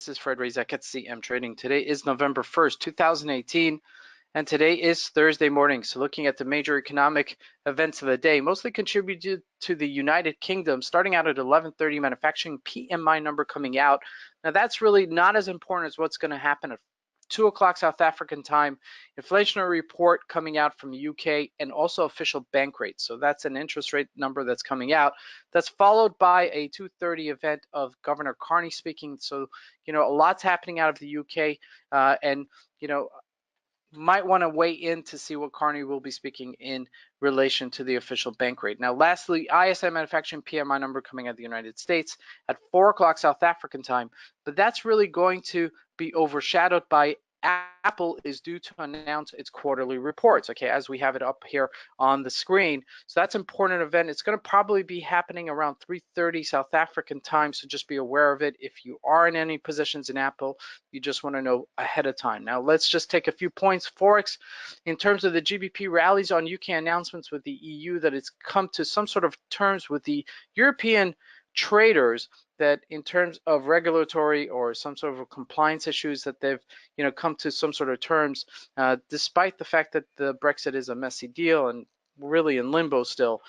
is Fred Razak at CMTrading. Today is November 1st, 2018, and today is Thursday morning. So looking at the major economic events of the day, mostly contributed to the United Kingdom, starting out at 11:30, manufacturing PMI number coming out. Now that's really not as important as what's going to happen at 2 o'clock South African time, inflationary report coming out from the UK, and also official bank rates. So that's an interest rate number that's coming out. That's followed by a 2:30 event of Governor Carney speaking. So, a lot's happening out of the UK, and, might want to weigh in to see what Carney will be speaking in relation to the official bank rate. Now, lastly, ISM manufacturing PMI number coming out of the United States at 4 o'clock South African time, but that's really going to be overshadowed by Apple is due to announce its quarterly reports, okay, as we have it up here on the screen. So that's an important event. It's going to probably be happening around 3:30 South African time, so just be aware of it. If you are in any positions in Apple, you just want to know ahead of time. Now, let's just take a few points. Forex, in terms of the GBP rallies on UK announcements with the EU that it's come to some sort of terms with the European traders, that in terms of regulatory or some sort of compliance issues that they've come to some sort of terms, despite the fact that the Brexit is a messy deal and really in limbo still.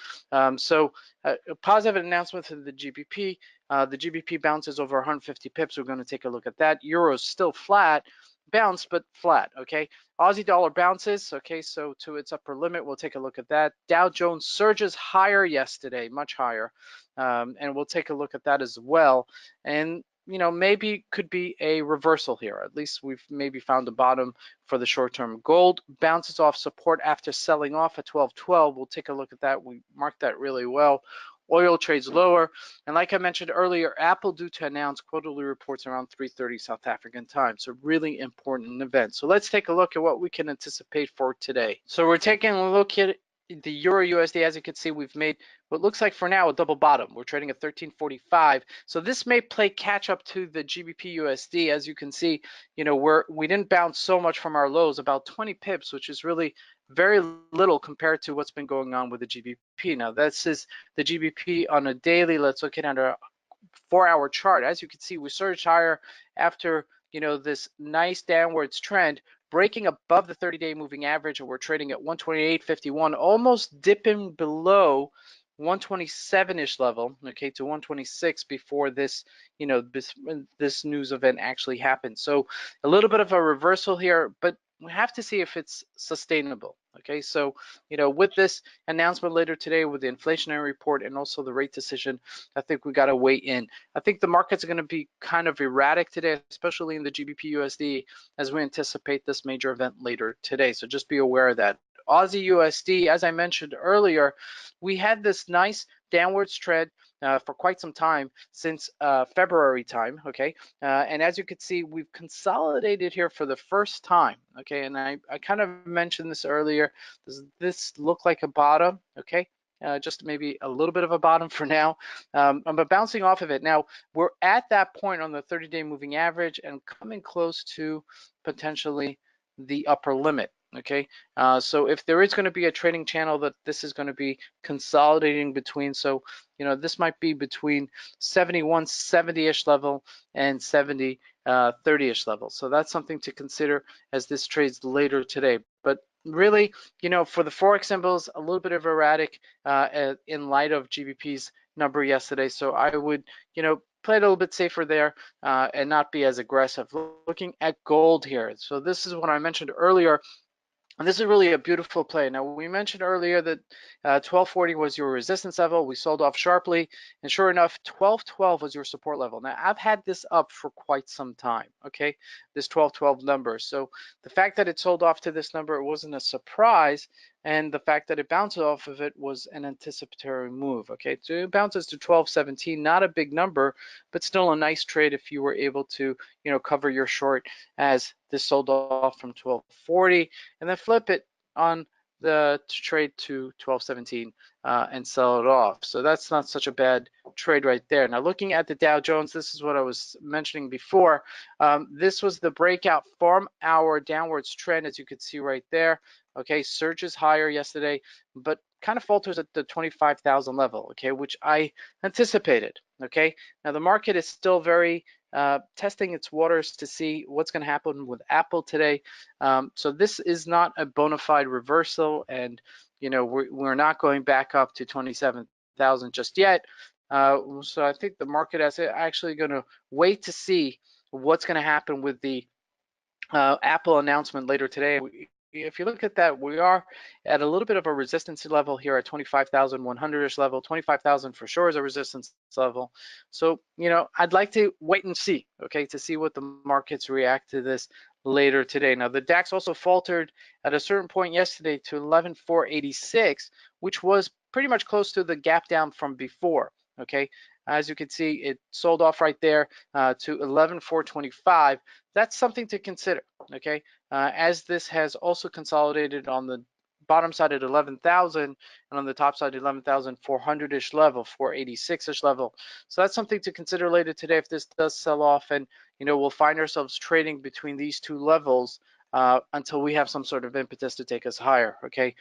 So a positive announcement for the GBP. The GBP bounces over 150 pips. We're going to take a look at that. Euro's still flat, bounce but flat, okay. Aussie dollar bounces, okay, so to its upper limit. We'll take a look at that. Dow Jones surges higher yesterday, much higher, and we'll take a look at that as well. And maybe could be a reversal here. At least we've maybe found a bottom for the short term. Gold bounces off support after selling off at 12.12. We'll take a look at that. We marked that really well. Oil trades lower, and like I mentioned earlier, Apple due to announce quarterly reports around 3:30 South African time. So really important event. So let's take a look at what we can anticipate for today. So we're taking a look at the Euro USD. As you can see, we've made what looks like for now a double bottom. We're trading at 13.45. So this may play catch up to the GBP USD. As you can see, we didn't bounce so much from our lows, about 20 pips, which is really very little compared to what's been going on with the GBP. Now this is the GBP on a daily. Let's look at a 4-hour chart. As you can see, we surged higher after this nice downwards trend, breaking above the 30-day moving average, and we're trading at 128.51, almost dipping below 127-ish level, okay, to 126 before this, this news event actually happened. So a little bit of a reversal here, but we have to see if it's sustainable. Okay, so with this announcement later today with the inflationary report and also the rate decision, I think we got to weigh in. I think the markets are going to be kind of erratic today, especially in the GBP USD, as we anticipate this major event later today. So just be aware of that. Aussie USD, as I mentioned earlier, we had this nice downwards trend for quite some time since February time, okay, and as you can see, we've consolidated here for the first time, okay, and I kind of mentioned this earlier. Does this look like a bottom? Okay, just maybe a little bit of a bottom for now, but bouncing off of it. Now we're at that point on the 30-day moving average and coming close to potentially the upper limit. Okay, so if there is going to be a trading channel that this is going to be consolidating between, so this might be between 71.70-ish level and 70.30-ish level. So that's something to consider as this trades later today. But really, for the Forex symbols, a little bit of erratic in light of GBP's number yesterday. So I would, play a little bit safer there and not be as aggressive. Looking at gold here. So this is what I mentioned earlier. And this is really a beautiful play. Now, we mentioned earlier that 1240 was your resistance level. We sold off sharply, and sure enough, 1212 was your support level. Now, I've had this up for quite some time, okay, this 1212 number. So the fact that it sold off to this number, it wasn't a surprise, and the fact that it bounced off of it was an anticipatory move, okay? So it bounces to 1217, not a big number, but still a nice trade if you were able to, cover your short as this sold off from 1240, and then flip it on the trade to 1217 and sell it off. So that's not such a bad trade right there. Now looking at the Dow Jones, this is what I was mentioning before. This was the breakout from our downwards trend, as you could see right there. Okay, surges higher yesterday, but kind of falters at the 25,000 level, okay, which I anticipated. Okay, now the market is still very testing its waters to see what's going to happen with Apple today. So this is not a bona fide reversal, and we're not going back up to 27,000 just yet. So I think the market is actually going to wait to see what's going to happen with the Apple announcement later today. If you look at that, we are at a little bit of a resistance level here at 25,100-ish level. 25,000 for sure is a resistance level. So, I'd like to wait and see, okay, to see what the markets react to this later today. Now, the DAX also faltered at a certain point yesterday to 11,486, which was pretty much close to the gap down from before, okay? As you can see, it sold off right there to 11,425. That's something to consider, okay? As this has also consolidated on the bottom side at 11,000 and on the top side 11,400-ish level, 486-ish level. So that's something to consider later today if this does sell off, and we'll find ourselves trading between these two levels until we have some sort of impetus to take us higher, okay?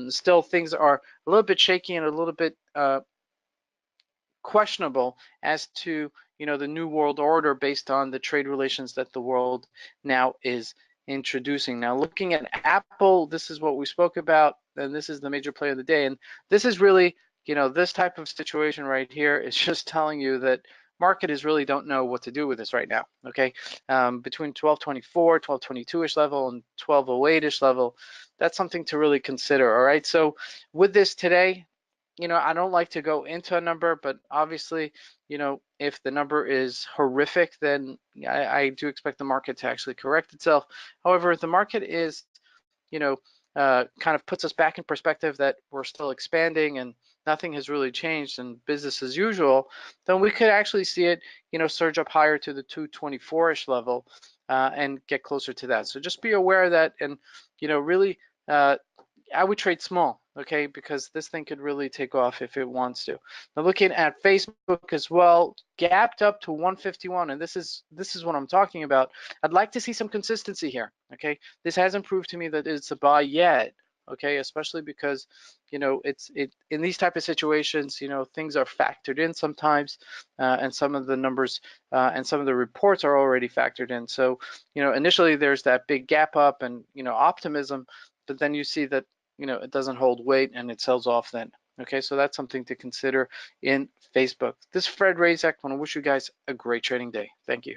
Still, things are a little bit shaky and a little bit questionable as to the new world order based on the trade relations that the world now is introducing. Now, looking at Apple, this is what we spoke about, and this is the major play of the day. And this is really, this type of situation right here is just telling you that market really don't know what to do with this right now, okay? Between 1224, 1222-ish level and 1208-ish level, that's something to really consider, all right? So with this today, I don't like to go into a number, but obviously, if the number is horrific, then I do expect the market to actually correct itself. However, if the market is, kind of puts us back in perspective that we're still expanding and nothing has really changed and business as usual, then we could actually see it, surge up higher to the 224-ish level and get closer to that. So just be aware of that, and, really, I would trade small, okay, because this thing could really take off if it wants to. Now, looking at Facebook as well, gapped up to 151, and this is what I'm talking about. I'd like to see some consistency here, okay? This hasn't proved to me that it's a buy yet, okay, especially because it's in these type of situations, things are factored in sometimes, and some of the numbers and some of the reports are already factored in. So initially there's that big gap up and optimism, but then you see that it doesn't hold weight and it sells off then. Okay, so that's something to consider in Facebook. This is Fred Razak. I want to wish you guys a great trading day. Thank you.